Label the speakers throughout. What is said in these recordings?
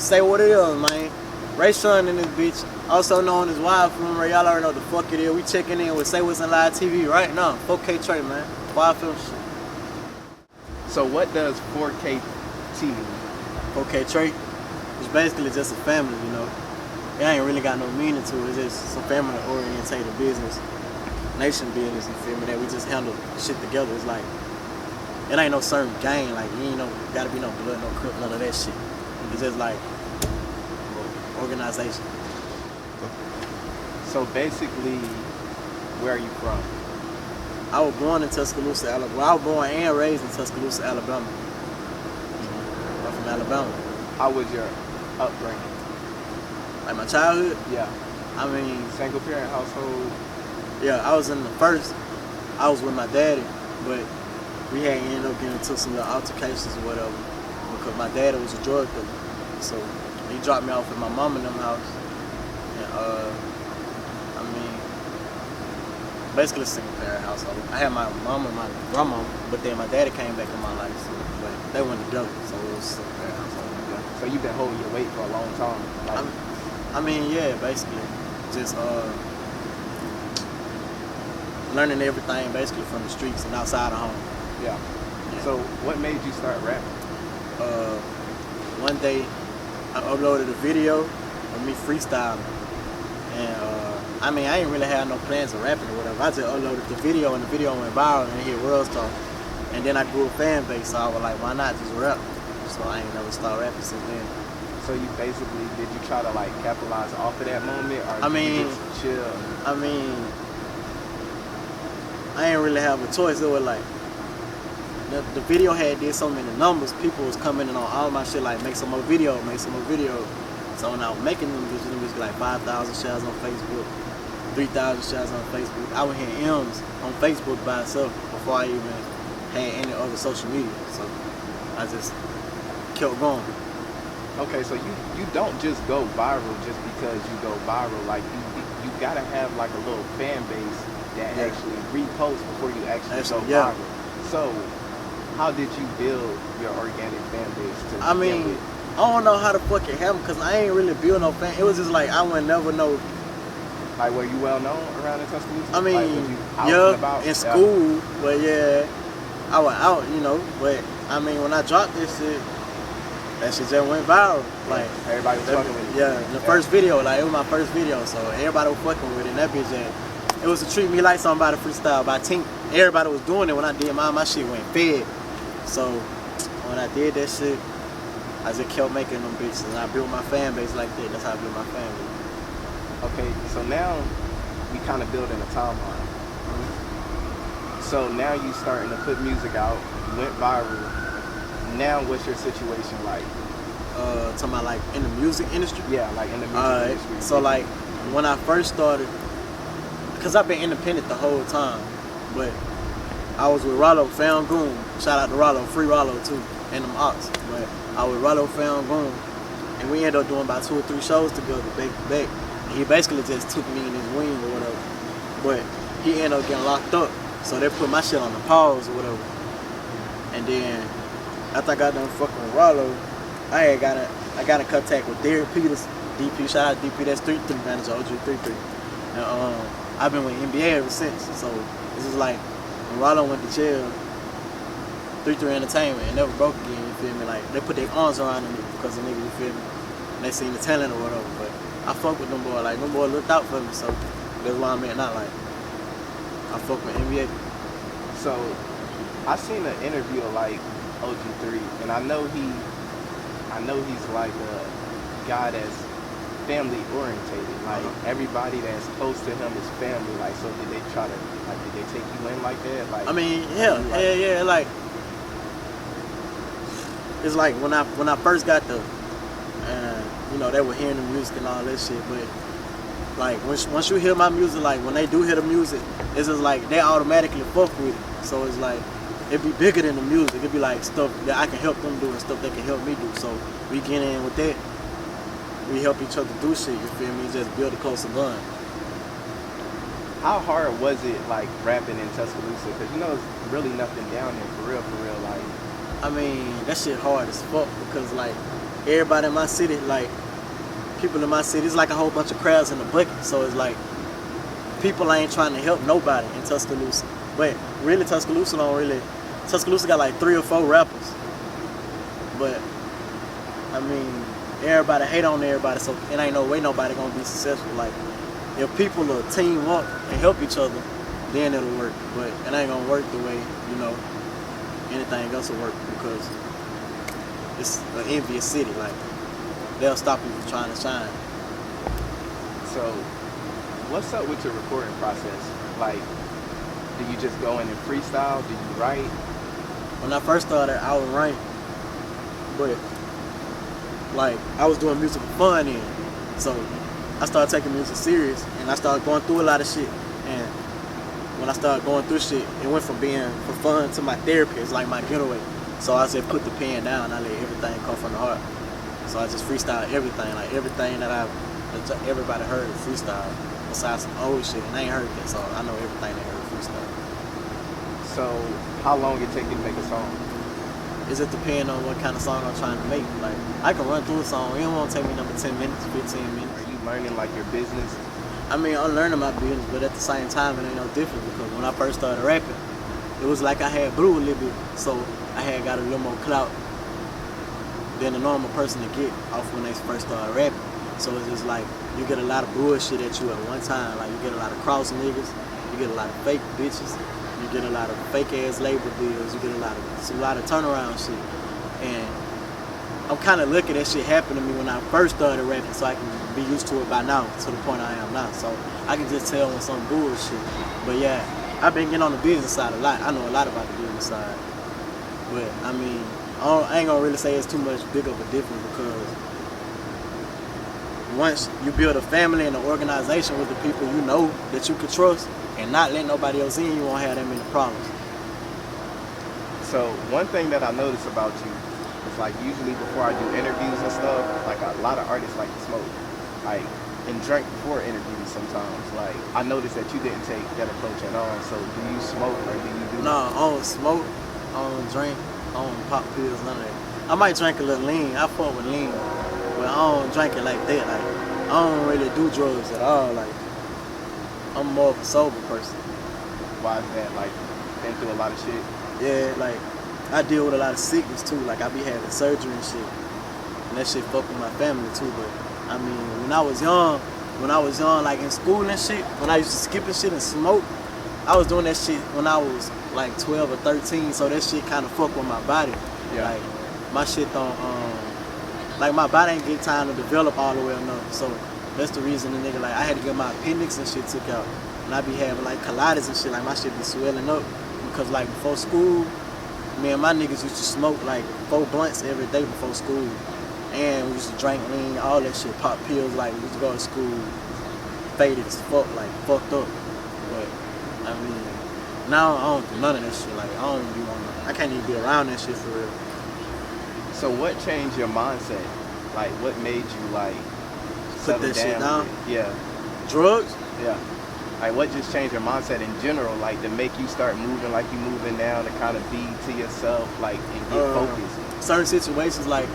Speaker 1: say what it is, man. Ray Sean in this bitch, also known as Wild Film. Y'all already know what the fuck it is. We checking in with Say What's in Live TV right now. 4K Trey, man. Wild Film shit.
Speaker 2: So what does 4K TV?
Speaker 1: 4K Trey, it's basically just a family, you know. It ain't really got no meaning to it. It's just some family-orientated business, nation business, you feel me, that we just handle shit together. It's like, it ain't no certain gang, like, you ain't no, gotta be no blood, no crip, none of that shit. It's just like, organization.
Speaker 2: So basically, where are you from?
Speaker 1: I was born in Tuscaloosa, Alabama. Well, I was born and raised in Tuscaloosa, Alabama. I'm from Alabama.
Speaker 2: How was your upbringing?
Speaker 1: Like my childhood?
Speaker 2: Yeah.
Speaker 1: I mean,
Speaker 2: Single parent household?
Speaker 1: yeah, I was in the first, I was with my daddy, but we had ended up getting into some little altercations or whatever, because my daddy was a drug dealer. So he dropped me off at my mom and them house. And I mean, basically a single parent household. I had my mom and my grandma, but then my daddy came back in my life, so, but they went together, so it was a single parent household.
Speaker 2: Yeah. So you've been holding your weight for a long time? Like,
Speaker 1: I mean, yeah, basically. Just learning everything basically from the streets and outside of home.
Speaker 2: yeah. So what made you start rapping?
Speaker 1: One day I uploaded a video of me freestyling, and I mean, I ain't really had no plans of rapping or whatever. I just uploaded the video, and the video went viral and it hit World Star. And then I grew a fan base, so I was like, why not just rap? So I ain't never started rapping since then.
Speaker 2: So you basically, did you try to like capitalize off of that moment, or
Speaker 1: I mean,
Speaker 2: you just chill?
Speaker 1: I mean, I ain't really have a choice. It was like, the video had did so many numbers. People was coming in on all my shit, like, make some more video, make some more video. So when I was making them, it was like 5,000 shares on Facebook, 3,000 shares on Facebook. I was hitting M's on Facebook by itself before I even had any other social media. So I just kept going.
Speaker 2: Okay, so you don't just go viral just because you go viral. Like you gotta have like a little fan base that actually reposts before you actually go viral. So how did you build your organic fan base?
Speaker 1: I mean, I don't know how the fuck it happened, because I ain't really build no fan. It was just like I would never know.
Speaker 2: Like, were you well known around in Tuscaloosa?
Speaker 1: I mean,
Speaker 2: like,
Speaker 1: in school, but yeah, I was out, you know. But I mean, when I dropped this shit, that shit just went viral. Like,
Speaker 2: everybody was fucking with it.
Speaker 1: Yeah, the first video, like, it was my first video, so everybody was fucking with it. And that bitch, it was to treat me like somebody freestyle by Tink. Everybody was doing it. When I did mine, my shit went fed. So when I did that shit, I just kept making them bitches, and I built my fan base like that. That's how I built my fan base.
Speaker 2: Okay, so now we kind of building a timeline. So now you starting to put music out, you went viral. Now what's your situation like?
Speaker 1: Talking about like in the music industry?
Speaker 2: Yeah, like in the music industry.
Speaker 1: So like when I first started, because I've been independent the whole time, but I was with Rollo Falgoon. Shout out to Rollo, free Rollo too, and them Ox. But I was with Rollo Falgoon, and we ended up doing about 2 or 3 shows together, back to back. And he basically just took me in his wing or whatever. But he ended up getting locked up, so they put my shit on the pause or whatever. And then after I got done fucking with Rollo, I got in contact with Derek Peters, DP. Shout out DP, that's 3-3 manager, OG 3-3. And I've been with NBA ever since. So this is like when Rollo went to jail, 3-3 Entertainment, and never broke again, you feel me? Like, they put their arms around the nigga because the nigga, you feel me? And they seen the talent or whatever, but I fuck with them boys, like, them boys looked out for me, so that's why I'm at now, like, I fuck with NBA.
Speaker 2: So, I seen an interview of, like, OG3, and I know he's like a guy that's family orientated, like, everybody that's close to him is family, like, so did they try to, like, did they take you in like that? Like,
Speaker 1: I mean, yeah, like, it's like when I first got the, you know, they were hearing the music and all that shit, but like once you hear my music, like when they do hear the music, it's just like they automatically fuck with it. So it's like it'd be bigger than the music. It'd be like stuff that I can help them do and stuff they can help me do. So we get in with that. We help each other do shit. You feel me? Just build a closer bond.
Speaker 2: How hard was it, like, rapping in Tuscaloosa? Because, you know, it's really nothing down there, for real, like.
Speaker 1: I mean, that shit hard as fuck because, like, everybody in my city, like people in my city, it's like a whole bunch of crabs in a bucket. So it's like people ain't trying to help nobody in Tuscaloosa. But really, Tuscaloosa don't really. Tuscaloosa got like 3 or 4 rappers. But I mean, everybody hate on everybody, so it ain't no way nobody gonna be successful. Like if people will team up and help each other, then it'll work. But it ain't gonna work the way, you know, anything else will work, because it's an envious city. Like they'll stop you from trying to shine.
Speaker 2: So, what's up with your recording process? Like, do you just go in and freestyle? Do you write?
Speaker 1: When I first started, I would write, but like I was doing music for fun then. So I started taking music serious, and I started going through a lot of shit. And when I started going through shit, it went from being for fun to my therapy. It's like my getaway. So I said, put the pen down. I let everything come from the heart. So I just freestyle everything, like everything that everybody heard freestyle, besides some old shit, and they ain't heard that. So I know everything they heard freestyle.
Speaker 2: So, how long it take you to make a song?
Speaker 1: It just depends on what kind of song I'm trying to make. Like I can run through a song. It won't take me number 10 minutes, 15 minutes.
Speaker 2: Are you learning like your business?
Speaker 1: I mean, I'm learning my business, but at the same time, it ain't no different, because when I first started rapping, it was like I had blew a little bit, so I had got a little more clout than a normal person to get off when they first started rapping. So it's just like you get a lot of bullshit at you at one time. Like you get a lot of cross niggas, you get a lot of fake bitches, you get a lot of fake ass labor deals, you get a lot of turnaround shit. And I'm kind of lucky that shit happened to me when I first started rapping, so I can be used to it by now, to the point I am now. So I can just tell when some bullshit. But yeah, I've been getting on the business side a lot. I know a lot about the business side. But I mean, I ain't gonna really say it's too much big of a difference, because once you build a family and an organization with the people you know that you can trust and not let nobody else in, you won't have that many problems.
Speaker 2: So one thing that I notice about you is like usually before I do interviews and stuff, like a lot of artists like to smoke, like and drink before interviews sometimes. Like I noticed that you didn't take that approach at all. So do you smoke or do you do?
Speaker 1: No, I don't smoke, I don't drink, I don't pop pills, none of that. I might drink a little lean, I fuck with lean, but I don't drink it like that. Like I don't really do drugs at all. Like I'm more of a sober person.
Speaker 2: Why is that? Like been through a lot of shit?
Speaker 1: Yeah, like I deal with a lot of sickness too. Like I be having surgery and shit, and that shit fuck with my family too. But I mean, when I was young, like in school and shit, when I used to skip and shit and smoke, I was doing that shit when I was like 12 or 13. So that shit kind of fuck with my body.
Speaker 2: Yeah.
Speaker 1: Like my shit don't, like my body ain't get time to develop all the way enough. So that's the reason the nigga, like I had to get my appendix and shit took out, and I be having like colitis and shit. Like my shit be swelling up, because like before school, me and my niggas used to smoke like 4 blunts every day before school. And we used to drink lean, all that shit, pop pills. Like we used to go to school faded as fuck, like fucked up. But I mean, now I don't do none of that shit. Like I can't even be around that shit for real.
Speaker 2: So what changed your mindset? Like what made you like
Speaker 1: Put that shit down?
Speaker 2: Yeah.
Speaker 1: Drugs?
Speaker 2: Yeah. Like what just changed your mindset in general, like to make you start moving like you moving now, to kind of be to yourself, like and get focused?
Speaker 1: Certain situations, like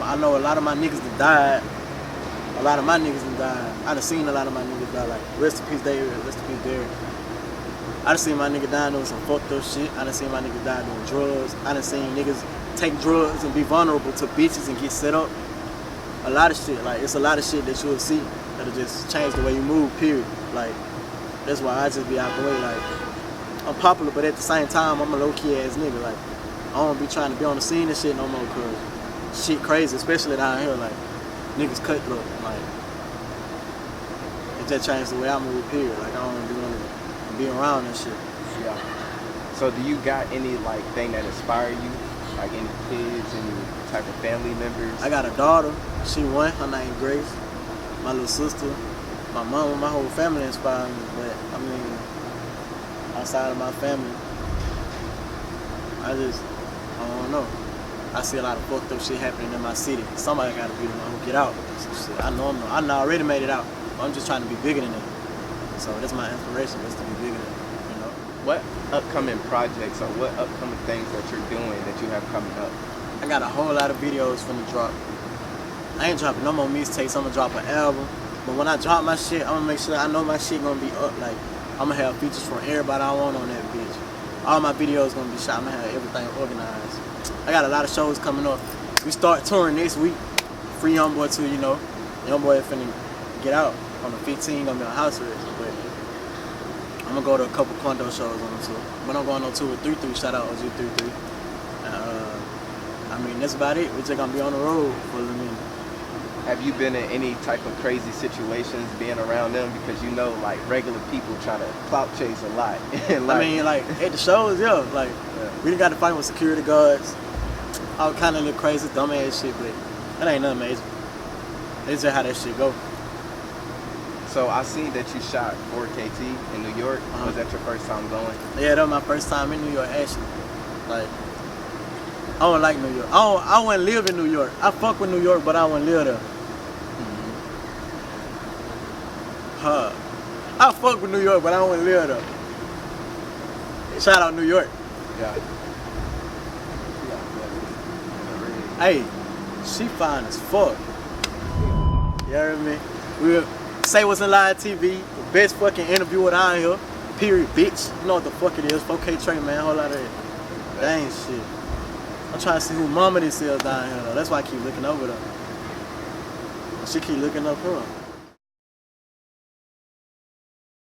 Speaker 1: I know a lot of my niggas that died. A lot of my niggas that died. I done seen a lot of my niggas die. Like rest in peace, David. Rest in peace, Derek. I done seen my nigga die doing some fucked up shit. I done seen my nigga die doing drugs. I done seen niggas take drugs and be vulnerable to bitches and get set up. A lot of shit. Like it's a lot of shit that you'll see that'll just change the way you move. Period. Like that's why I just be out the way. Like I'm popular, but at the same time I'm a low key ass nigga. Like I don't be trying to be on the scene and shit no more, cause shit crazy, especially down here. Like niggas cutthroat. Like it just changed the way I move. Period. Like I don't be want to be around that shit.
Speaker 2: Yeah. So do you got any like thing that inspire you? Like any kids, any type of family members?
Speaker 1: I got a daughter. She won. Her name Grace. My little sister. My mom, my whole family inspired me. But I mean, outside of my family, I don't know. I see a lot of fucked up shit happening in my city. Somebody gotta be the one who get out. So shit, I know I already made it out. I'm just trying to be bigger than that. So that's my inspiration, is to be bigger than that, you know?
Speaker 2: What upcoming projects or what upcoming things that you're doing that you have coming up?
Speaker 1: I got a whole lot of videos finna drop. I ain't dropping no more mixtapes. I'ma drop an album. But when I drop my shit, I'ma make sure I know my shit gonna be up. Like, I'ma have features from everybody I want on that bitch. All my videos gonna be shot. I'ma have everything organized. I got a lot of shows coming up. We start touring next week. Free Youngboy too, you know. Youngboy finna get out on the 15th. Gonna be on house arrest. But I'm gonna go to a couple Quando shows on the tour. But I'm going on tour with 33. Shout out OG33. I mean, that's about it. We're just gonna be on the road for a little minute.
Speaker 2: Have you been in any type of crazy situations being around them? Because you know, like, regular people try to clout chase a lot. And
Speaker 1: I mean, like, at the shows, yeah. Like, we done got to fight with security guards. All kind of little crazy, dumbass shit, but that ain't nothing major. It's just how that shit go.
Speaker 2: So I seen that you shot 4KT in New York. Was that your first time going?
Speaker 1: Yeah, that was my first time in New York, actually. Like, I don't like New York. I wouldn't live in New York. I fuck with New York, but I wouldn't live there. I fuck with New York, but I don't want to live there. Shout out New York.
Speaker 2: Yeah.
Speaker 1: Hey, she fine as fuck. You heard me? We'll say what's in live TV. The best fucking interview around here. Period, bitch. You know what the fuck it is. 4K Train, man. Whole lot of it. Dang shit. I'm trying to see who mama this is down here, though. That's why I keep looking over there. She keep looking up her.